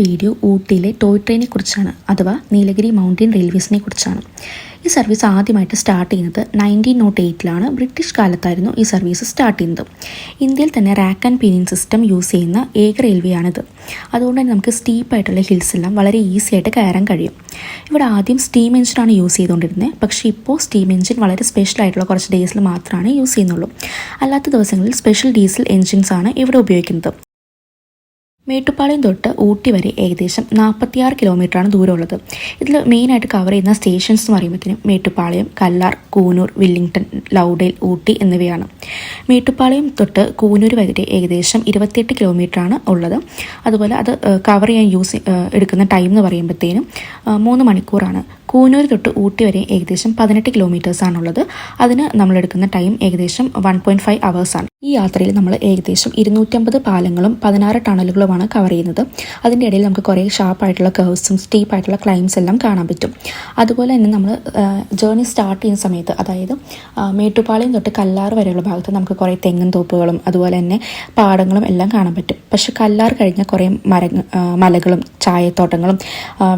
Video ഊട്ടിയിലെ toy ട്രെയിനെ കുറിച്ചാണ്, അഥവാ Nilgiri mountain റെയിൽവേസിനെ കുറിച്ചാണ്. ഈ സർവീസ് ആദ്യമായിട്ട് സ്റ്റാർട്ട് ചെയ്യുന്നത് 1908 ബ്രിട്ടീഷ് കാലത്തായിരുന്നു ഈ സർവീസ് സ്റ്റാർട്ട് ചെയ്യുന്നത്. ഇന്ത്യയിൽ തന്നെ rack and pinion system use ചെയ്യുന്ന ഏക റെയിൽവേയാണിത്. അതുകൊണ്ട് തന്നെ നമുക്ക് സ്റ്റീപ്പായിട്ടുള്ള ഹിൽസ് എല്ലാം വളരെ ഈസി ആയിട്ട് കയറാൻ കഴിയും. ഇവിടെ ആദ്യം സ്റ്റീം എഞ്ചിനാണ് യൂസ് ചെയ്തുകൊണ്ടിരുന്നത്. പക്ഷേ ഇപ്പോൾ സ്റ്റീം എഞ്ചിൻ വളരെ സ്പെഷ്യൽ ആയിട്ടുള്ള കുറച്ച് ഡേയ്സിൽ മാത്രമാണ് യൂസ് ചെയ്യുന്നുള്ളൂ. അല്ലാത്ത ദിവസങ്ങളിൽ സ്പെഷ്യൽ ഡീസൽ എഞ്ചിൻസ് ആണ് ഇവിടെ ഉപയോഗിക്കുന്നത്. മേട്ടുപ്പാളയം തൊട്ട് ഊട്ടി വരെ ഏകദേശം 46 കിലോമീറ്ററാണ് ദൂരമുള്ളത്. ഇതിൽ മെയിനായിട്ട് കവർ ചെയ്യുന്ന സ്റ്റേഷൻസ് എന്ന് പറയുമ്പോഴത്തേനും മേട്ടുപ്പാളയം, കല്ലാർ, കൂനൂർ, വില്ലിംഗ്ടൺ, ലൗഡേൽ, ഊട്ടി എന്നിവയാണ്. മേട്ടുപ്പാളയം തൊട്ട് കൂനൂർ വരെ ഏകദേശം 28 കിലോമീറ്ററാണ് ഉള്ളത്. അതുപോലെ അത് കവർ ചെയ്യാൻ എടുക്കുന്ന ടൈം എന്ന് പറയുമ്പോഴത്തേനും 3 മണിക്കൂറാണ്. കൂനൂർ തൊട്ട് ഊട്ടി വരെ ഏകദേശം 18 കിലോമീറ്റേഴ്സാണുള്ളത്. അതിന് നമ്മളെടുക്കുന്ന ടൈം ഏകദേശം 1.5 അവേഴ്സാണ്. ഈ യാത്രയിൽ നമ്മൾ ഏകദേശം 250 പാലങ്ങളും 16 ടണലുകളുമാണ് കവർ ചെയ്യുന്നത്. അതിൻ്റെ ഇടയിൽ നമുക്ക് കുറേ ഷാർപ്പായിട്ടുള്ള കർവ്സും സ്റ്റീപ്പായിട്ടുള്ള ക്ലൈംസ് എല്ലാം കാണാൻ പറ്റും. അതുപോലെ തന്നെ നമ്മൾ ജേർണി സ്റ്റാർട്ട് ചെയ്യുന്ന സമയത്ത്, അതായത് മേട്ടുപ്പാളയം തൊട്ട് കല്ലാർ വരെയുള്ള ഭാഗത്ത് നമുക്ക് കുറേ തെങ്ങും തോപ്പുകളും അതുപോലെ തന്നെ പാടങ്ങളും എല്ലാം കാണാൻ പറ്റും. പക്ഷേ കല്ലാർ കഴിഞ്ഞ കുറേ മലകളും ചായത്തോട്ടങ്ങളും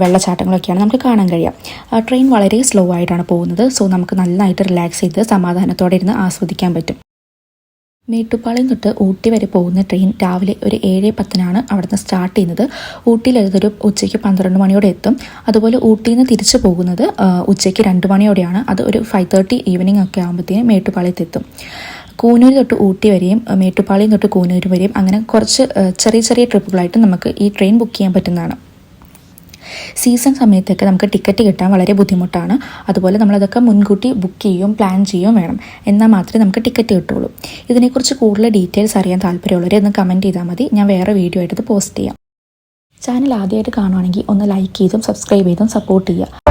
വെള്ളച്ചാട്ടങ്ങളും ഒക്കെയാണ് നമുക്ക് കാണാൻ കഴിയുക. ട്രെയിൻ വളരെ സ്ലോ ആയിട്ടാണ് പോകുന്നത്. സോ നമുക്ക് നന്നായിട്ട് റിലാക്സ് ചെയ്ത് സമാധാനത്തോടെ ഇരുന്ന് ആസ്വദിക്കാൻ പറ്റും. മേട്ടുപ്പാളയം തൊട്ട് ഊട്ടി വരെ പോകുന്ന ട്രെയിൻ രാവിലെ ഒരു 7:10 അവിടുന്ന് സ്റ്റാർട്ട് ചെയ്യുന്നത്. ഊട്ടിയിൽ അതൊരു ഉച്ചയ്ക്ക് 12 മണിയോടെ എത്തും. അതുപോലെ ഊട്ടിയിൽ നിന്ന് തിരിച്ചു പോകുന്നത് ഉച്ചയ്ക്ക് 2 മണിയോടെയാണ്. അത് ഒരു 5:30 ഈവനിങ് ഒക്കെ ആകുമ്പോഴത്തേനും മേട്ടുപ്പാളയത്ത് എത്തും. കൂനൂർ തൊട്ട് ഊട്ടി വരെയും മേട്ടുപ്പാളയം തൊട്ട് കൂനൂർ വരെയും അങ്ങനെ കുറച്ച് ചെറിയ ചെറിയ ട്രിപ്പുകളായിട്ട് നമുക്ക് ഈ ട്രെയിൻ ബുക്ക് ചെയ്യാൻ പറ്റുന്നതാണ്. സീസൺ സമയത്തൊക്കെ നമുക്ക് ടിക്കറ്റ് കിട്ടാൻ വളരെ ബുദ്ധിമുട്ടാണ്. അതുപോലെ നമ്മളതൊക്കെ മുൻകൂട്ടി ബുക്ക് ചെയ്യുകയും പ്ലാൻ ചെയ്യുകയും വേണം. എന്നാൽ മാത്രമേ നമുക്ക് ടിക്കറ്റ് കിട്ടുള്ളൂ. ഇതിനെക്കുറിച്ച് കൂടുതൽ ഡീറ്റെയിൽസ് അറിയാൻ താല്പര്യമുള്ളവരെ ഒന്ന് കമൻറ്റ് ചെയ്താൽ മതി. ഞാൻ വേറെ വീഡിയോ ആയിട്ട് പോസ്റ്റ് ചെയ്യാം. ചാനൽ ആദ്യമായിട്ട് കാണുവാണെങ്കിൽ ഒന്ന് ലൈക്ക് ചെയ്തും സബ്സ്ക്രൈബ് ചെയ്തും സപ്പോർട്ട് ചെയ്യുക.